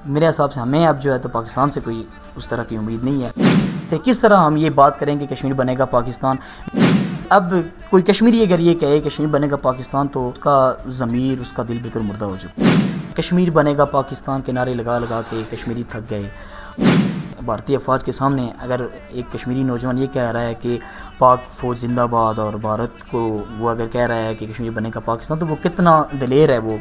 میرے حساب سے ہمیں اب جو ہے تو پاکستان سے کوئی اس طرح کی امید نہیں ہے. تو کس طرح ہم یہ بات کریں کہ کشمیر بنے گا پاکستان؟ اب کوئی کشمیری اگر یہ کہے کشمیر بنے گا پاکستان تو اس کا ضمیر اس کا دل بالکل مردہ ہو چکا. کشمیر بنے گا پاکستان کے نعرے لگا لگا کے کشمیری تھک گئے. بھارتی افواج کے سامنے اگر ایک کشمیری نوجوان یہ کہہ رہا ہے کہ پاک فوج زندہ باد اور بھارت کو وہ اگر کہہ رہا ہے کہ کشمیر بنے گا پاکستان تو وہ کتنا دلیر ہے. وہ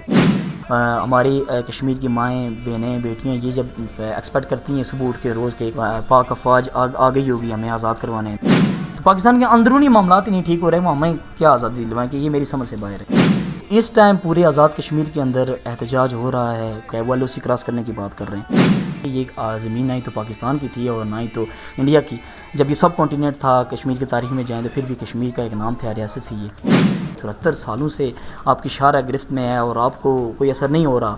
ہماری کشمیر کی مائیں بہنیں بیٹیاں یہ جب ایکسپیکٹ کرتی ہیں صبح اٹھ کے روز کے پاک افواج آ گئی ہوگی ہمیں آزاد کروانے، تو پاکستان کے اندرونی معاملات ہی نہیں ٹھیک ہو رہے، وہ ہمیں کیا آزادی دلوائیں کہ یہ میری سمجھ سے باہر ہے. اس ٹائم پورے آزاد کشمیر کے اندر احتجاج ہو رہا ہے کہ وہ LOC کراس کرنے کی بات کر رہے ہیں. یہ زمین نہ ہی تو پاکستان کی تھی اور نہ ہی تو انڈیا کی. جب یہ سب کانٹیننٹ تھا کشمیر کی تاریخ میں جائیں تو پھر بھی کشمیر کا ایک نام تھا، ریاست تھی. یہ 74 سالوں سے آپ کی شارع گرفت میں ہے اور آپ کو کوئی اثر نہیں ہو رہا.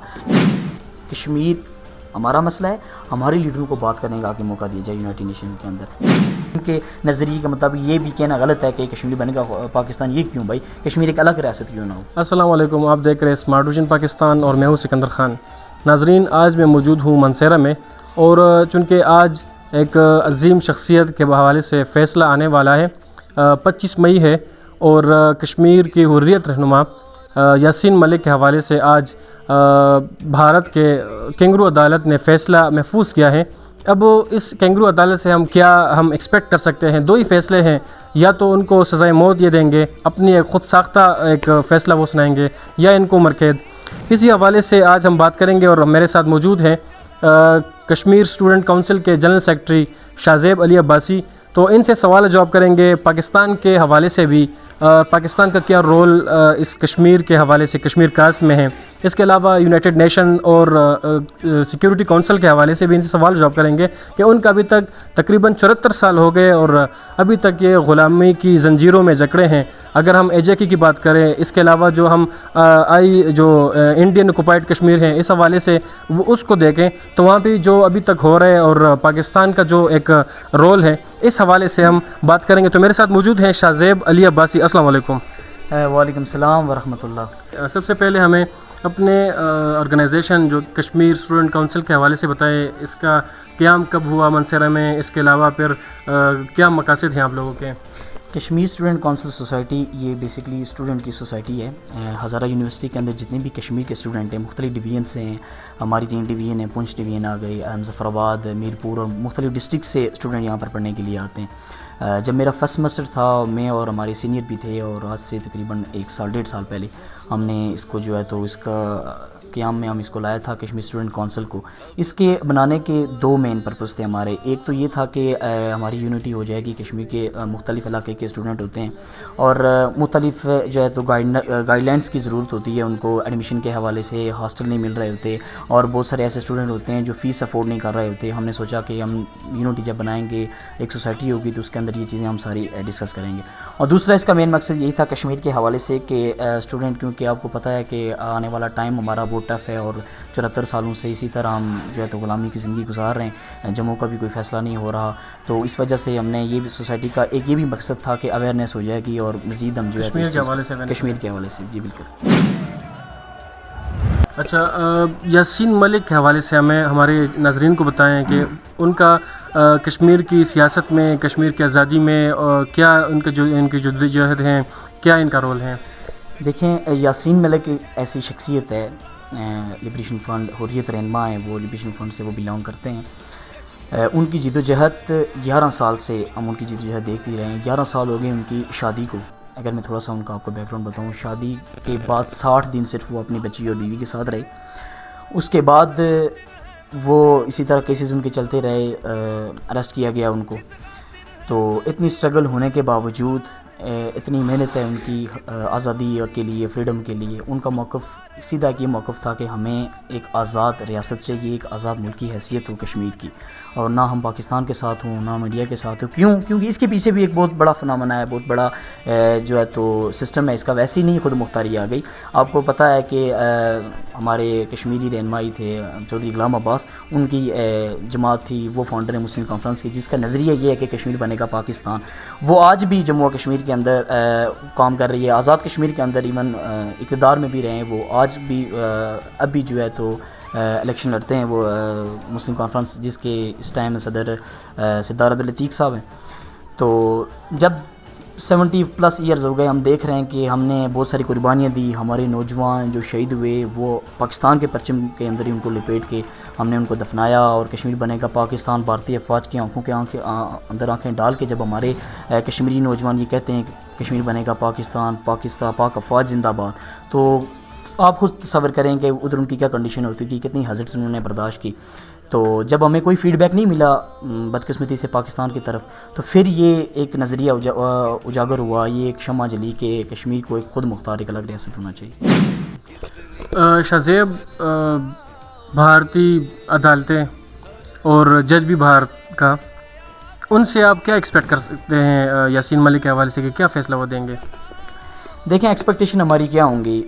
کشمیر ہمارا مسئلہ ہے، ہمارے لیڈروں کو بات کرنے کا آگے موقع دیا جائے یونائٹڈ نیشن کے اندر. ان کے نظریے کے مطابق یہ بھی کہنا غلط ہے کہ کشمیر بنے گا پاکستان. یہ کیوں بھائی؟ کشمیر ایک الگ ریاست کیوں نہ ہو؟ السلام علیکم، آپ دیکھ رہے ہیں اسمارٹ ویژن پاکستان اور میں ہوں سکندر خان. ناظرین، آج میں موجود ہوں منسیرہ میں، اور چونکہ آج ایک عظیم شخصیت کے حوالے سے فیصلہ آنے والا ہے. 25 مئی ہے اور کشمیر کی حریت رہنما یاسین ملک کے حوالے سے آج بھارت کے کینگرو عدالت نے فیصلہ محفوظ کیا ہے. اب اس کینگرو عدالت سے ہم ایکسپیکٹ کر سکتے ہیں؟ دو ہی فیصلے ہیں، یا تو ان کو سزائے موت یہ دیں گے، اپنی ایک خود ساختہ ایک فیصلہ وہ سنائیں گے، یا ان کو عمر قید. اسی حوالے سے آج ہم بات کریں گے، اور میرے ساتھ موجود ہیں کشمیر اسٹوڈنٹ کونسل کے جنرل سیکرٹری شاہزیب علی عباسی. تو ان سے سوال جواب کریں گے پاکستان کے حوالے سے بھی، پاکستان کا کیا رول اس کشمیر کے حوالے سے کشمیر کاز میں ہے. اس کے علاوہ یونائٹڈ نیشن اور سیکیورٹی کونسل کے حوالے سے بھی ان سے سوال جواب کریں گے کہ ان کا ابھی تک تقریباً 74 سال ہو گئے اور ابھی تک یہ غلامی کی زنجیروں میں جکڑے ہیں. اگر ہم AJK کی بات کریں، اس کے علاوہ جو ہم جو انڈین آکوپائڈ کشمیر ہیں اس حوالے سے اس کو دیکھیں تو وہاں بھی جو ابھی تک ہو رہے اور پاکستان کا جو ایک رول ہے اس حوالے سے ہم بات کریں گے. تو میرے ساتھ موجود ہیں شاہزیب علی عباسی. السلام علیکم. وعلیکم السلام ورحمۃ اللہ. سب سے پہلے ہمیں اپنے آرگنائزیشن جو کشمیر اسٹوڈنٹ کونسل کے حوالے سے بتائیں، اس کا قیام کب ہوا منسیرہ میں، اس کے علاوہ پھر کیا مقاصد ہیں آپ لوگوں کے؟ کشمیر اسٹوڈنٹ کونسل سوسائٹی یہ بیسکلی اسٹوڈنٹ کی سوسائٹی ہے. ہزارہ یونیورسٹی کے اندر جتنے بھی کشمیر کے اسٹوڈنٹ ہیں مختلف ڈویژن سے ہیں. ہماری 3 ڈویژن ہیں، پونچھ ڈویژن آ گئی، مظفر آباد، میرپور، اور مختلف ڈسٹرکٹ سے اسٹوڈنٹ یہاں پر پڑھنے کے لیے آتے ہیں. جب میرا فرسٹ سیمسٹر تھا، میں اور ہمارے سینئر بھی تھے، اور آج سے تقریباً 1.5 سال پہلے ہم نے اس کو جو ہے تو اس کا قیام میں ہم اس کو لایا تھا کشمیر اسٹوڈنٹ کونسل کو. اس کے بنانے کے 2 مین پرپس تھے ہمارے. ایک تو یہ تھا کہ ہماری یونٹی ہو جائے گی، کشمیر کے مختلف علاقے کے اسٹوڈنٹ ہوتے ہیں اور مختلف جو ہے تو گائیڈ لائنس کی ضرورت ہوتی ہے ان کو. ایڈمیشن کے حوالے سے ہاسٹل نہیں مل رہے ہوتے اور بہت سارے ایسے اسٹوڈنٹ ہوتے ہیں جو فیس افورڈ نہیں کر رہے ہوتے. ہم نے سوچا کہ ہم یونٹی جب بنائیں گے، ایک سوسائٹی ہوگی تو اس کے اندر یہ چیزیں ہم ساری ڈسکس کریں گے. اور دوسرا اس کا مین مقصد یہی تھا کشمیر کے حوالے سے کہ اسٹوڈنٹ، کیونکہ آپ کو پتہ ہے کہ آنے والا ٹائم ہمارا بہت ٹف ہے اور 74 سالوں سے اسی طرح ہم جو ہے تو غلامی کی زندگی گزار رہے ہیں. جموں کا بھی کوئی فیصلہ نہیں ہو رہا، تو اس وجہ سے ہم نے یہ بھی سوسائٹی کا ایک یہ بھی مقصد تھا کہ اویئرنیس ہو جائے گی اور مزید ہم جو ہے کشمیر کے حوالے سے. جی بالکل. اچھا، یاسین ملک کے حوالے سے ہمیں ہمارے ناظرین کو بتائیں کہ ان کا کشمیر کی سیاست میں، کشمیر کی آزادی میں کیا ان کی جدوجہد ہیں، کیا ان کا رول ہے؟ دیکھیں، یاسین ملک ایسی شخصیت ہے، لبریشن فرنٹ حریت رہنما ہیں، وہ لبریشن فرنٹ سے وہ بلانگ کرتے ہیں. ان کی جدوجہد 11 سال سے ہم ان کی جدوجہد دیکھتے رہے ہیں. 11 سال ہو گئے ان کی شادی کو. اگر میں تھوڑا سا ان کا آپ کو بیک گراؤنڈ بتاؤں، شادی کے بعد 60 دن صرف وہ اپنی بچی اور بیوی کے ساتھ رہے. اس کے بعد وہ اسی طرح کیسز ان کے چلتے رہے، اریسٹ کیا گیا ان کو. تو اتنی اسٹرگل ہونے کے باوجود، اتنی محنت ہے ان کی آزادی کے لیے، فریڈم کے لیے، ان کا موقف سیدھا یہ موقف تھا کہ ہمیں ایک آزاد ریاست چاہیے، ایک آزاد ملک کی حیثیت ہو کشمیر کی، اور نہ ہم پاکستان کے ساتھ ہوں نہ ہم انڈیا کے ساتھ ہوں. کیونکہ اس کے پیچھے بھی ایک بہت بڑا فنامنا ہے، بہت بڑا جو ہے تو سسٹم ہے اس کا. ویسے ہی نہیں خود مختاری آ گئی. آپ کو پتہ ہے کہ ہمارے کشمیری رہنمائی تھے چودھری غلام عباس، ان کی جماعت تھی، وہ فاؤنڈر ہے مسلم کانفرنس کی، جس کا نظریہ یہ ہے کہ کشمیر بنے گا پاکستان. وہ آج بھی جموں و کشمیر کے اندر کام کر رہی ہے. آزاد کشمیر کے اندر ایون اقتدار میں بھی رہے ہیں وہ. آج بھی اب بھی جو ہے تو الیکشن لڑتے ہیں، وہ مسلم کانفرنس جس کے اس ٹائم صدر سردار عبدالعتیق صاحب ہیں. تو جب 70+ ایئرز ہو گئے، ہم دیکھ رہے ہیں کہ ہم نے بہت ساری قربانیاں دی. ہمارے نوجوان جو شہید ہوئے وہ پاکستان کے پرچم کے اندر ہی ان کو لپیٹ کے ہم نے ان کو دفنایا، اور کشمیر بنے گا پاکستان. بھارتی افواج کی آنکھوں کے اندر آنکھیں ڈال کے جب ہمارے کشمیری نوجوان یہ کہتے ہیں کہ کشمیر بنے گا پاکستان، پاک افواج زندہ باد، تو آپ خود تصور کریں کہ ادھر ان کی کیا کنڈیشن ہوتی تھی، کتنی ہزارس انہوں نے برداشت کی. تو جب ہمیں کوئی فیڈ بیک نہیں ملا بدقسمتی سے پاکستان کی طرف، تو پھر یہ ایک نظریہ اجاگر ہوا، یہ ایک شمع جلی کہ کشمیر کو ایک خود مختار ایک الگ ریاست ہونا چاہیے. شاہ زیب، بھارتی عدالتیں اور جج بھی بھارت کا، ان سے آپ کیا ایکسپیکٹ کر سکتے ہیں یاسین ملک کے حوالے سے کہ کیا فیصلہ وہ دیں گے؟ دیکھیں ایکسپیکٹیشن ہماری کیا ہوں گی،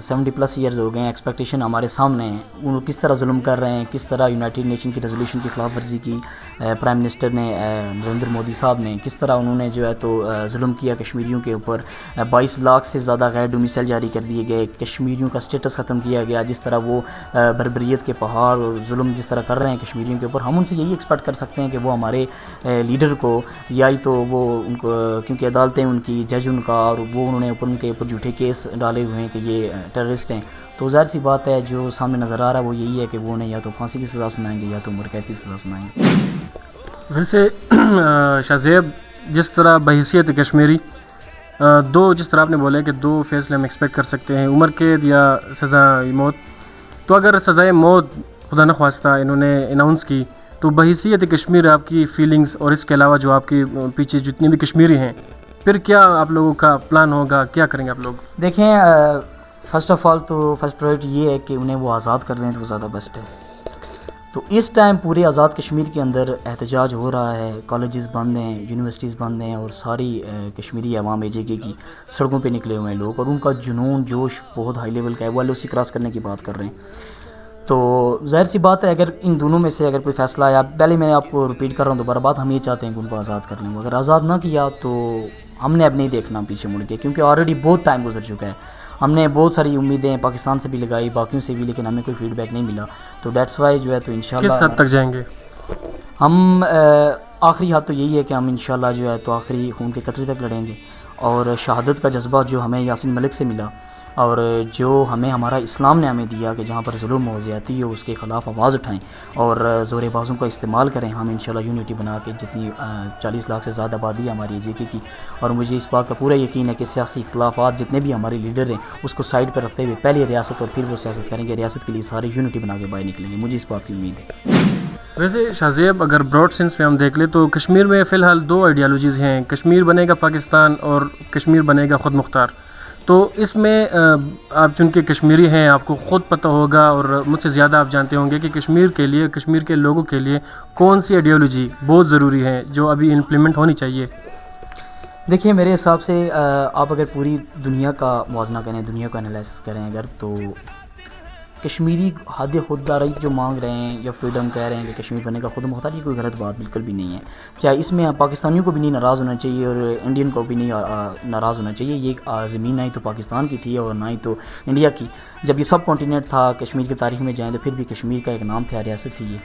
70+ ایئرز ہو گئے ہیں، ایکسپیکٹیشن ہمارے سامنے ہیں. وہ کس طرح ظلم کر رہے ہیں، کس طرح یونائٹڈ نیشن کی ریزولوشن کی خلاف ورزی کی پرائم منسٹر نے، نریندر مودی صاحب نے، کس طرح انہوں نے جو ہے تو ظلم کیا کشمیریوں کے اوپر. 22 لاکھ سے زیادہ غیر ڈومیسائل جاری کر دیے گئے، کشمیریوں کا اسٹیٹس ختم کیا گیا. جس طرح وہ بربریت کے پہاڑ اور ظلم جس طرح کر رہے ہیں کشمیریوں کے اوپر، ہم ان سے یہی ایکسپیکٹ کر سکتے ہیں کہ وہ ہمارے لیڈر کو، یا ہی تو وہ ان کو، کیونکہ عدالتیں ان کی، جج ان کا، اور وہ انہوں نے ان کے اوپر جھوٹے کیس ڈالے ہوئے ہیں کہ یہ ٹیررسٹ ہیں. تو ظاہر سی بات ہے جو سامنے نظر آ رہا ہے وہ یہی ہے کہ وہ انہیں یا تو پھانسی کی سزا سنائیں گے یا تو عمر قید کی سزا سنائیں گے. ویسے شاہ زیب، جس طرح بحیثیت کشمیری جس طرح آپ نے بولا کہ 2 فیصلے ہم ایکسپیکٹ کر سکتے ہیں، عمر قید یا سزائے موت. تو اگر سزائے موت خدا نخواستہ انہوں نے اناؤنس کی، تو بحیثیت کشمیر آپ کی فیلنگز اور اس کے علاوہ جو آپ کے پیچھے جتنی بھی کشمیری ہیں، پھر کیا آپ لوگوں کا پلان ہوگا، کیا کریں گے آپ لوگ؟ دیکھیں فرسٹ آف آل تو فرسٹ پرائرٹی یہ ہے کہ انہیں وہ آزاد کر دیں تو وہ زیادہ بیسٹ ہے. تو اس ٹائم پورے آزاد کشمیر کے اندر احتجاج ہو رہا ہے، کالجز بند ہیں، یونیورسٹیز بند ہیں، اور ساری کشمیری عوام AJK کی سڑکوں پہ نکلے ہوئے ہیں لوگ، اور ان کا جنون جوش بہت ہائی لیول کا ہے. وہ LOC کراس کرنے کی بات کر رہے ہیں. تو ظاہر سی بات ہے اگر ان دونوں میں سے اگر کوئی فیصلہ آیا، پہلے میں آپ کو ریپیٹ کر رہا ہوں دوبارہ بات، ہم یہ چاہتے ہیں کہ ان کو آزاد کر لیں. اگر آزاد نہ کیا تو ہم نے اب نہیں دیکھنا پیچھے مڑ کے، کیونکہ آلریڈی بہت ٹائم گزر چکا ہے. ہم نے بہت ساری امیدیں پاکستان سے بھی لگائی، باقیوں سے بھی، لیکن ہمیں کوئی فیڈ بیک نہیں ملا. تو دیٹس وائی جو ہے تو انشاءاللہ کس حد تک جائیں گے ہم، آخری حد تو یہی ہے کہ ہم انشاءاللہ جو ہے تو آخری خون کے قطرے تک لڑیں گے. اور شہادت کا جذبہ جو ہمیں یاسین ملک سے ملا، اور جو ہمیں ہمارا اسلام نے ہمیں دیا کہ جہاں پر ظلم و زیادتی ہو اس کے خلاف آواز اٹھائیں اور زور بازوں کا استعمال کریں. ہم انشاءاللہ یونٹی بنا کے، جتنی 40 لاکھ سے زیادہ آبادی ہے ہماری AJK کی، اور مجھے اس بات کا پورا یقین ہے کہ سیاسی اختلافات جتنے بھی ہمارے لیڈر ہیں اس کو سائڈ پر رکھتے ہوئے پہلے ریاست اور پھر وہ سیاست کریں گے. ریاست کے لیے سارے یونٹی بنا کے باہر نکلیں گے، مجھے اس بات کی امید ہے. ویسے شاہ زیب، اگر براڈ سینس میں ہم دیکھ لیں تو کشمیر میں فی الحال 2 آئیڈیالوجیز ہیں، کشمیر بنے گا پاکستان اور کشمیر بنے گا خود مختار. تو اس میں آپ چونکہ کشمیری ہیں، آپ کو خود پتہ ہوگا اور مجھ سے زیادہ آپ جانتے ہوں گے کہ کشمیر کے لیے، کشمیر کے لوگوں کے لیے کون سی آئیڈیالوجی بہت ضروری ہے جو ابھی امپلیمنٹ ہونی چاہیے. دیکھیے میرے حساب سے آپ اگر پوری دنیا کا موازنہ کریں، دنیا کا انالائسس کریں اگر، تو کشمیری حد خودداری جو مانگ رہے ہیں یا فریڈم کہہ رہے ہیں کہ کشمیر بنے کا خود مختار، یہ کوئی غلط بات بالکل بھی نہیں ہے. چاہے اس میں پاکستانیوں کو بھی نہیں ناراض ہونا چاہیے اور انڈین کو بھی نہیں ناراض ہونا چاہیے. یہ زمین نہ ہی تو پاکستان کی تھی اور نہ ہی تو انڈیا کی. جب یہ سب کانٹیننٹ تھا، کشمیر کی تاریخ میں جائیں تو پھر بھی کشمیر کا ایک نام تھا، ریاست تھی یہ.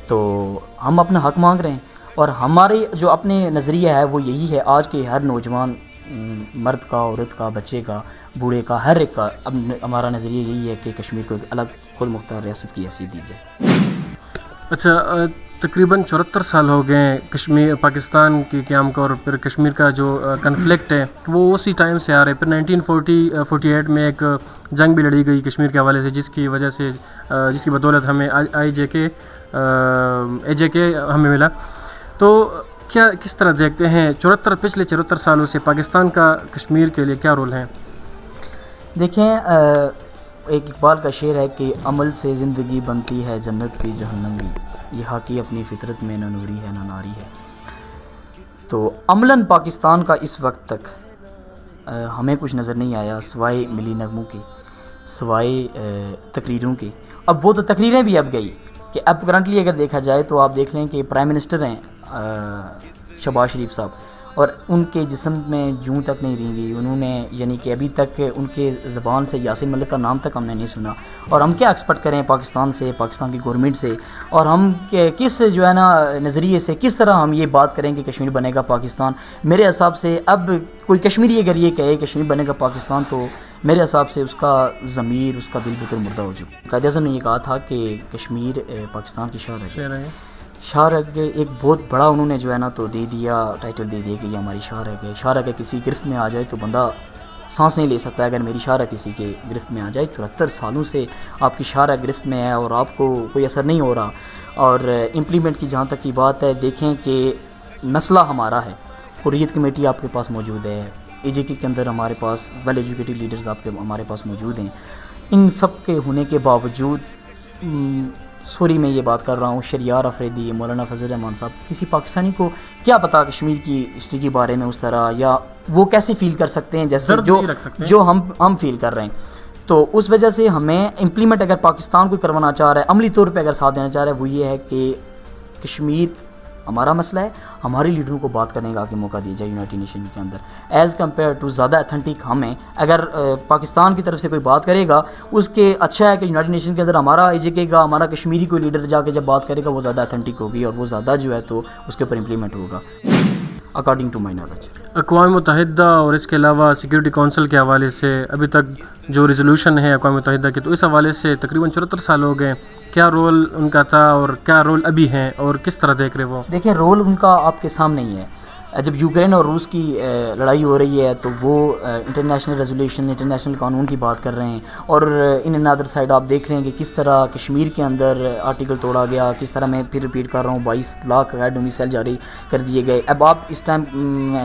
تو ہم اپنا حق مانگ رہے ہیں، اور ہمارے جو اپنے نظریہ ہے وہ یہی ہے. آج کے ہر نوجوان، مرد کا، عورت کا، بچے کا، بوڑھے کا، ہر ایک کا اب ہمارا نظریہ یہی ہے کہ کشمیر کو ایک الگ خود مختار ریاست کی حیثیت دی جائے. اچھا، تقریباً 74 سال ہو گئے ہیں کشمیر پاکستان کی قیام کو، اور پھر کشمیر کا جو کنفلکٹ ہے وہ اسی ٹائم سے آ رہا ہے. پھر 1948 میں ایک جنگ بھی لڑی گئی کشمیر کے حوالے سے، جس کی وجہ سے، جس کی بدولت ہمیں AJK ہمیں ملا. تو کیا کس طرح دیکھتے ہیں پچھلے 74 سالوں سے پاکستان کا کشمیر کے لیے کیا رول ہے؟ دیکھیں ایک اقبال کا شعر ہے کہ عمل سے زندگی بنتی ہے جنت بھی جہنم بھی، یہ حاکی اپنی فطرت میں نہ نوری ہے نہ ناری ہے. تو عملاً پاکستان کا اس وقت تک ہمیں کچھ نظر نہیں آیا سوائے ملی نغموں کے، سوائے تقریروں کے. اب وہ تو تقریریں بھی اب گئی کہ اب کرنٹلی اگر دیکھا جائے تو آپ دیکھ لیں کہ پرائم منسٹر ہیں شہباز شریف صاحب، اور ان کے جسم میں جوں تک نہیں رینگی انہوں نے، یعنی کہ ابھی تک ان کے زبان سے یاسین ملک کا نام تک ہم نے نہیں سنا. اور ہم کیا ایکسپیکٹ کریں پاکستان سے، پاکستان کی گورنمنٹ سے، اور ہم کس جو ہے نا نظریے سے کس طرح ہم یہ بات کریں کہ کشمیر بنے گا پاکستان. میرے حساب سے اب کوئی کشمیری اگر یہ کہے کشمیر بنے گا پاکستان تو میرے حساب سے اس کا ضمیر، اس کا دل بالکل مردہ ہو چکا. قائد اعظم نے یہ کہا تھا کہ کشمیر پاکستان کی شاہ ہے. شاہ رگ ایک بہت بڑا انہوں نے جو ہے نا تو دے دیا، ٹائٹل دے دیا کہ یہ ہماری شاہ رگ ہے. شاہ رگ کسی گرفت میں آ جائے تو بندہ سانس نہیں لے سکتا. اگر میری شاہ رگ کسی کے گرفت میں آ جائے، 74 سالوں سے آپ کی شاہ رگ گرفت میں ہے اور آپ کو کوئی اثر نہیں ہو رہا. اور امپلیمنٹ کی جہاں تک کی بات ہے، دیکھیں کہ مسئلہ ہمارا ہے. حریت کمیٹی آپ کے پاس موجود ہے، اے جے کے اندر ہمارے پاس ویل ایجوکیٹڈ لیڈرز ہمارے پاس موجود ہیں. ان سب کے ہونے کے باوجود سوری میں یہ بات کر رہا ہوں، شریار افریدی، مولانا فضل الرحمان صاحب، کسی پاکستانی کو کیا پتا کشمیر کی ہسٹری کے بارے میں اس طرح، یا وہ کیسے فیل کر سکتے ہیں جیسے جو ہم فیل کر رہے ہیں. تو اس وجہ سے ہمیں امپلیمنٹ اگر پاکستان کو کروانا چاہ رہا ہے، عملی طور پہ اگر ساتھ دینا چاہ رہا ہے، وہ یہ ہے کہ کشمیر ہمارا مسئلہ ہے، ہمارے لیڈروں کو بات کرنے کا آگے موقع دیا جائے یونائٹڈ نیشن کے اندر. ایز کمپیئر ٹو زیادہ اتھینٹک ہم ہیں. اگر پاکستان کی طرف سے کوئی بات کرے گا اس کے اچھا ہے کہ یونائٹڈ نیشن کے اندر ہمارا اے جے کے گا، ہمارا کشمیری کوئی لیڈر جا کے جب بات کرے گا وہ زیادہ اتھینٹک ہوگی اور وہ زیادہ جو ہے تو اس کے اوپر امپلیمنٹ ہوگا اکارڈنگ ٹو مائی نالج. اقوام متحدہ اور اس کے علاوہ سیکیورٹی کونسل کے حوالے سے ابھی تک جو ریزولوشن ہے اقوام متحدہ کی، تو اس حوالے سے تقریباً 74 سال ہو گئے. کیا رول ان کا تھا اور کیا رول ابھی ہیں اور کس طرح دیکھ رہے وہ؟ دیکھیں رول ان کا آپ کے سامنے ہی ہے. جب یوکرین اور روس کی لڑائی ہو رہی ہے تو وہ انٹرنیشنل ریزولوشن، انٹرنیشنل قانون کی بات کر رہے ہیں. اور ان انادر سائڈ آپ دیکھ رہے ہیں کہ کس طرح کشمیر کے اندر آرٹیکل توڑا گیا، کس طرح میں پھر ریپیٹ کر رہا ہوں 22 لاکھ غیر ڈومیسائل جاری کر دیے گئے. اب آپ اس ٹائم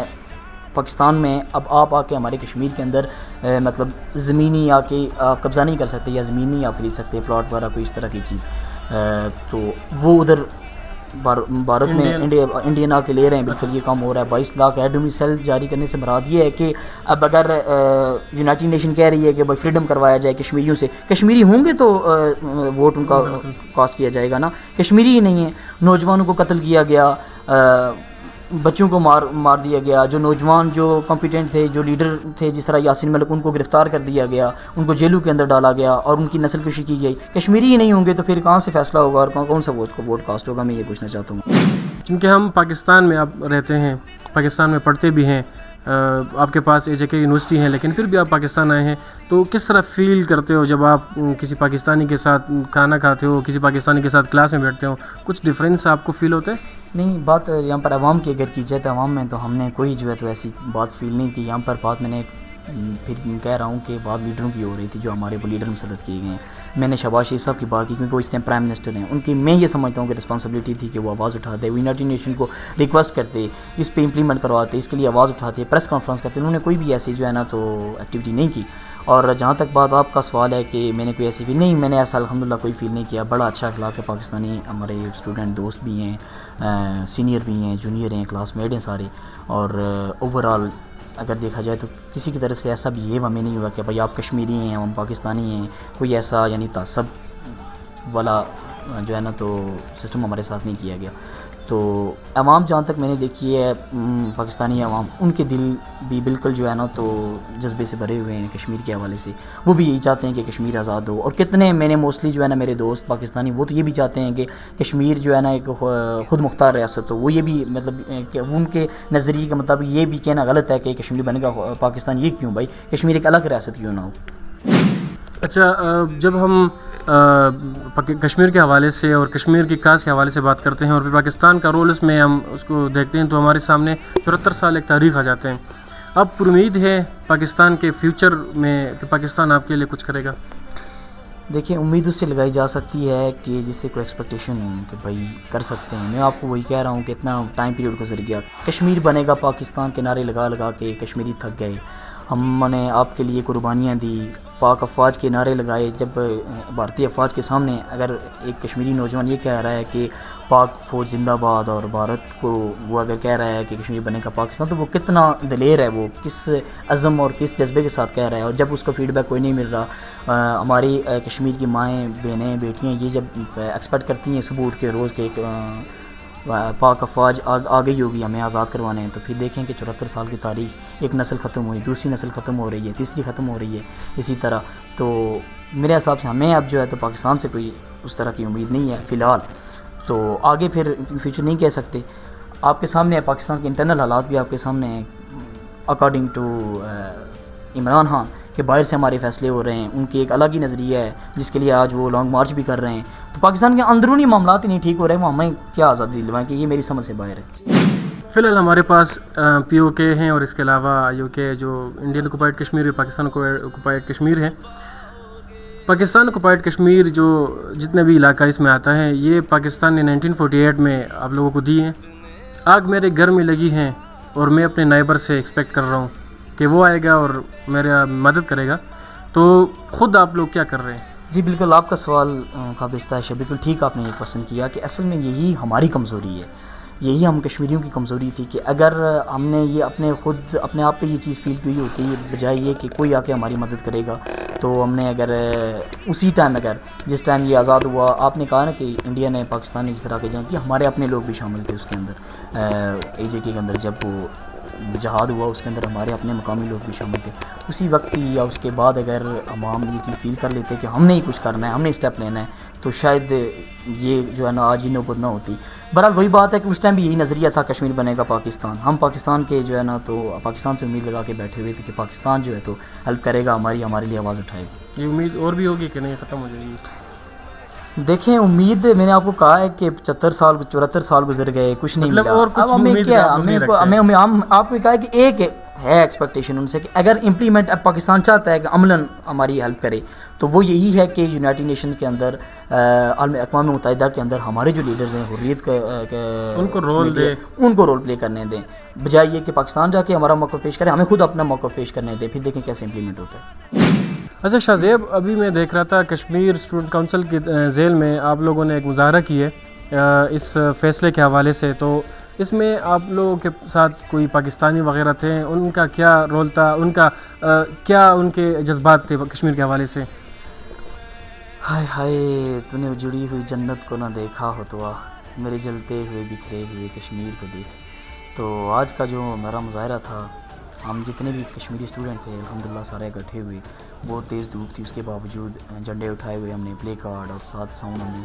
پاکستان میں اب آپ آ کے ہمارے کشمیر کے اندر مطلب زمینی آ کے آپ قبضہ نہیں کر سکتے یا زمین نہیں آپ خرید سکتے، پلاٹ وغیرہ کوئی اس طرح کی چیز. تو وہ ادھر بھارت میں انڈین آ کے لے رہے ہیں. بالکل یہ کام ہو رہا ہے. 22 لاکھ ایئر ڈومیسائل جاری کرنے سے مراد یہ ہے کہ اب اگر یونائٹڈ نیشن کہہ رہی ہے کہ بھائی فریڈم کروایا جائے کشمیریوں سے، کشمیری ہوں گے تو ووٹ ان کا کاسٹ کیا جائے گا نا. کشمیری ہی نہیں ہے. نوجوانوں کو قتل کیا گیا، بچوں کو مار دیا گیا. جو نوجوان جو کمپیٹنٹ تھے، جو لیڈر تھے جس طرح یاسین ملک، ان کو گرفتار کر دیا گیا، ان کو جیلوں کے اندر ڈالا گیا اور ان کی نسل کشی کی گئی. کشمیری ہی نہیں ہوں گے تو پھر کہاں سے فیصلہ ہوگا اور کون سا ووٹ کاسٹ ہوگا؟ میں یہ پوچھنا چاہتا ہوں. کیونکہ ہم پاکستان میں آپ رہتے ہیں، پاکستان میں پڑھتے بھی ہیں، آپ کے پاس اے جے کے یونیورسٹی ہیں، لیکن پھر بھی آپ پاکستان آئے ہیں، تو کس طرح فیل کرتے ہو جب آپ کسی پاکستانی کے ساتھ کھانا کھاتے ہو، کسی پاکستانی کے ساتھ کلاس میں بیٹھتے ہو؟ کچھ ڈفرینس آپ کو فیل ہوتا ہے؟ نہیں، بات یہاں پر عوام کی اگر کی جائے تو عوام میں تو ہم نے کوئی جو ہے تو ایسی بات فیل نہیں کی. یہاں پر بات میں نے پھر کہہ رہا ہوں کہ بات لیڈروں کی ہو رہی تھی جو ہمارے لیڈر مسلط کیے گئے ہیں. میں نے شہباز شریف صاحب کی بات کی کیونکہ وہ اس ٹائم پرائم منسٹر ہیں. ان کی میں یہ سمجھتا ہوں کہ رسپانسبلٹی تھی کہ وہ آواز اٹھاتے، وہ یونائٹڈ نیشن کو ریکویسٹ کرتے، اس پہ امپلیمنٹ کرواتے، اس کے لیے آواز اٹھاتے، پریس کانفرنس کرتے. انہوں نے کوئی بھی ایسی جو ہے نا تو ایکٹیویٹی نہیں کی. اور جہاں تک بات آپ کا سوال ہے کہ میں نے کوئی ایسی فیل نہیں، میں نے ایسا الحمدللہ کوئی فیل نہیں کیا. بڑا اچھا اخلاق ہے پاکستانی. ہمارے اسٹوڈنٹ دوست بھی ہیں، سینئر بھی ہیں، جونیئر ہیں، کلاس میٹ ہیں سارے. اور اوور آل اگر دیکھا جائے تو کسی کی طرف سے ایسا بہیو ہمیں نہیں ہوا کہ بھائی آپ کشمیری ہیں ہم پاکستانی ہیں. کوئی ایسا یعنی تعصب والا جو ہے نا تو سسٹم ہمارے ساتھ نہیں کیا گیا. تو عوام جہاں تک میں نے دیکھی ہے، پاکستانی عوام، ان کے دل بھی بالکل جو ہے نا تو جذبے سے بھرے ہوئے ہیں کشمیر کے حوالے سے. وہ بھی یہی چاہتے ہیں کہ کشمیر آزاد ہو. اور کتنے میں نے موسٹلی جو ہے نا میرے دوست پاکستانی وہ تو یہ بھی چاہتے ہیں کہ کشمیر جو ہے نا ایک خود مختار ریاست ہو. وہ یہ بھی مطلب کہ ان کے نظریے کے مطابق یہ بھی کہنا غلط ہے کہ کشمیر بنے گا پاکستان. یہ کیوں بھائی؟ کشمیر ایک الگ ریاست کیوں نہ ہو؟ اچھا، جب ہم کشمیر کے حوالے سے اور کشمیر کی کاز کے حوالے سے بات کرتے ہیں اور پھر پاکستان کا رول اس میں ہم اس کو دیکھتے ہیں تو ہمارے سامنے 74 سال ایک تاریخ آ جاتے ہیں. اب پر امید ہے پاکستان کے فیوچر میں کہ پاکستان آپ کے لیے کچھ کرے گا؟ دیکھیں، امید اس سے لگائی جا سکتی ہے کہ جس سے کوئی ایکسپیکٹیشن ہو کہ بھائی کر سکتے ہیں. میں آپ کو وہی کہہ رہا ہوں کہ اتنا ٹائم پیریڈ گزر گیا. کشمیر بنے گا پاکستان کے نعرے لگا لگا کے کشمیری تھک گئے. ہم نے آپ کے لیے قربانیاں دی، پاک افواج کے نعرے لگائے. جب بھارتی افواج کے سامنے اگر ایک کشمیری نوجوان یہ کہہ رہا ہے کہ پاک فوج زندہ باد اور بھارت کو وہ اگر کہہ رہا ہے کہ کشمیر بنے کا پاکستان، تو وہ کتنا دلیر ہے، وہ کس عزم اور کس جذبے کے ساتھ کہہ رہا ہے. اور جب اس کا فیڈ بیک کوئی نہیں مل رہا، ہماری کشمیر کی مائیں، بہنیں، بیٹیاں یہ جب ایکسپیکٹ کرتی ہیں صبح اٹھ کے روز کے پاک افواج آ گئی ہوگی ہمیں آزاد کروانے ہیں، تو پھر دیکھیں کہ 74 سال کی تاریخ، ایک نسل ختم ہوئی، دوسری نسل ختم ہو رہی ہے، تیسری ختم ہو رہی ہے اسی طرح. تو میرے حساب سے ہمیں اب جو ہے تو پاکستان سے کوئی اس طرح کی امید نہیں ہے فی الحال. تو آگے پھر فیوچر نہیں کہہ سکتے. آپ کے سامنے ہے پاکستان کے انٹرنل حالات بھی آپ کے سامنے ہیں. اکارڈنگ ٹو عمران خان کہ باہر سے ہمارے فیصلے ہو رہے ہیں، ان کی ایک الگ ہی نظریہ ہے جس کے لیے آج وہ لانگ مارچ بھی کر رہے ہیں. تو پاکستان کے اندرونی معاملات ہی نہیں ٹھیک ہو رہے ہیں، وہ ہمیں کیا آزادی دلوائیں کہ یہ میری سمجھ سے باہر ہے. فی الحال ہمارے پاس پی او کے ہیں اور اس کے علاوہ یو کے جو انڈین آکوپائڈ کشمیر اور پاکستان آکوپائڈ کشمیر ہے. پاکستان آکوپائڈ کشمیر جو جتنے بھی علاقہ اس میں آتا ہے یہ پاکستان نے 1948 میں آپ لوگوں کو دی ہیں. آگ میرے گھر میں لگی ہیں اور میں اپنے نائبر سے ایکسپیکٹ کر رہا ہوں کہ وہ آئے گا اور میرا مدد کرے گا. تو خود آپ لوگ کیا کر رہے ہیں؟ جی بالکل، آپ کا سوال قابل استائش ہے. بالکل ٹھیک آپ نے یہ پسند کیا کہ اصل میں یہی ہماری کمزوری ہے، یہی ہم کشمیریوں کی کمزوری تھی کہ اگر ہم نے یہ اپنے آپ پہ یہ چیز فیل کی ہوتی ہے بجائے یہ کہ کوئی آ کے ہماری مدد کرے گا، تو ہم نے اگر اسی ٹائم جس ٹائم یہ آزاد ہوا، آپ نے کہا نا کہ انڈیا نے پاکستان نے اس طرح کے جنگ کی، ہمارے اپنے لوگ بھی شامل تھے اس کے اندر. AJK کے اندر جب وہ جہاد ہوا اس کے اندر ہمارے اپنے مقامی لوگ بھی شامل تھے. اسی وقت یا اس کے بعد اگر عوام یہ چیز فیل کر لیتے کہ ہم نے ہی کچھ کرنا ہے، ہم نے اسٹیپ لینا ہے، تو شاید یہ جو ہے نا آج ہی نوبت نہ ہوتی. بہرحال وہی بات ہے کہ اس ٹائم بھی یہی نظریہ تھا کشمیر بنے گا پاکستان. ہم پاکستان کے جو ہے نا تو پاکستان سے امید لگا کے بیٹھے ہوئے تھے کہ پاکستان جو ہے تو ہیلپ کرے گا، ہمارے لیے آواز اٹھائے گا. یہ امید اور بھی ہوگی کہ نہیں ختم ہو جائے گی؟ دیکھیں امید میں نے آپ کو کہا ہے کہ 74 سال گزر گئے، کچھ نہیں مطلب ملا. اور کچھ اب ہمیں امید کیا آپ نہیں رکھتے؟ ہم آپ کو کہا ہے کہ ایک ہے ایکسپیکٹیشن ان سے کہ اگر امپلیمنٹ اب پاکستان چاہتا ہے کہ عملاً ہماری ہیلپ کرے، تو وہ یہی ہے کہ یونائٹڈ نیشنز کے اندر، اقوام متحدہ کے اندر ہمارے جو لیڈرز ہیں حریت ان کو رول دے، ان کو رول پلے کرنے دیں، بجائے یہ کہ پاکستان جا کے ہمارا موقف پیش کرے. ہمیں خود اپنا موقف پیش کرنے دیں، پھر دیکھیں کیسے امپلیمنٹ ہوتا ہے. اچھا شاہ زیب، ابھی میں دیکھ رہا تھا کشمیر اسٹوڈنٹ کونسل کی ذیل میں آپ لوگوں نے ایک مظاہرہ کی ہے اس فیصلے کے حوالے سے. تو اس میں آپ لوگوں کے ساتھ کوئی پاکستانی وغیرہ تھے، ان کا کیا رول تھا، ان کا کیا ان کے جذبات تھے کشمیر کے حوالے سے؟ ہائے ہائے تو نے جڑی ہوئی جنت کو نہ دیکھا ہو تو آ، میرے جلتے ہوئے بکھرے ہوئے کشمیر کو دیکھ. تو آج کا جو میرا مظاہرہ تھا، ہم جتنے بھی کشمیری اسٹوڈنٹ تھے الحمدللہ سارے اکٹھے ہوئے. بہت تیز دھوپ تھی، اس کے باوجود جھنڈے اٹھائے ہوئے ہم نے، پلے کارڈ اور ساتھ ساؤنڈ ہم نے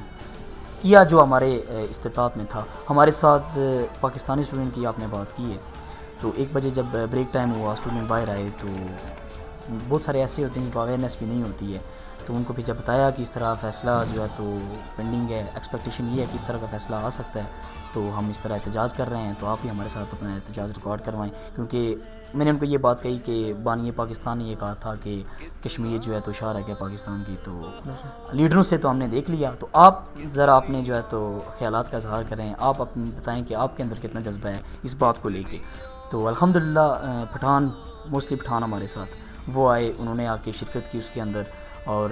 کیا جو ہمارے استطاعت میں تھا. ہمارے ساتھ پاکستانی اسٹوڈنٹ کی آپ نے بات کی ہے، تو 1 بجے جب بریک ٹائم ہوا اسٹوڈنٹ باہر آئے تو بہت سارے ایسے ہوتے ہیں کہ اویئرنیس بھی نہیں ہوتی ہے. تو ان کو بھی جب بتایا کہ اس طرح فیصلہ جو ہے تو پینڈنگ ہے، ایکسپیکٹیشن یہ ہے کہ اس طرح کا فیصلہ آ سکتا ہے، تو ہم اس طرح احتجاج کر رہے ہیں، تو آپ بھی ہمارے ساتھ اپنا احتجاج ریکارڈ کروائیں. کیونکہ میں نے ان کو یہ بات کہی کہ بانی پاکستان نے یہ کہا تھا کہ کشمیر جو ہے تو شہر ہے کیا پاکستان کی. تو لیڈروں سے تو ہم نے دیکھ لیا، تو آپ ذرا اپنے جو ہے تو خیالات کا اظہار کریں، آپ اپنے بتائیں کہ آپ کے اندر کتنا جذبہ ہے اس بات کو لے کے. تو الحمدللہ پٹھان، موسٹلی پٹھان ہمارے ساتھ وہ آئے، انہوں نے آ کے شرکت کی اس کے اندر، اور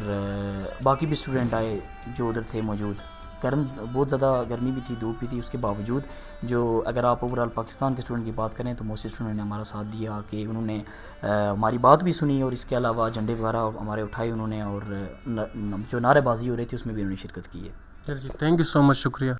باقی بھی اسٹوڈنٹ آئے جو ادھر تھے موجود. بہت زیادہ گرمی بھی تھی، دھوپ بھی تھی، اس کے باوجود جو اگر آپ اوور آل پاکستان کے اسٹوڈنٹ کی بات کریں تو موسٹ اسٹوڈنٹ نے ہمارا ساتھ دیا کہ انہوں نے ہماری بات بھی سنی، اور اس کے علاوہ جھنڈے وغیرہ ہمارے اٹھائے انہوں نے، اور جو نعرے بازی ہو رہی تھی اس میں بھی انہوں نے شرکت کی ہے. جی تھینک یو سو مچ، شکریہ.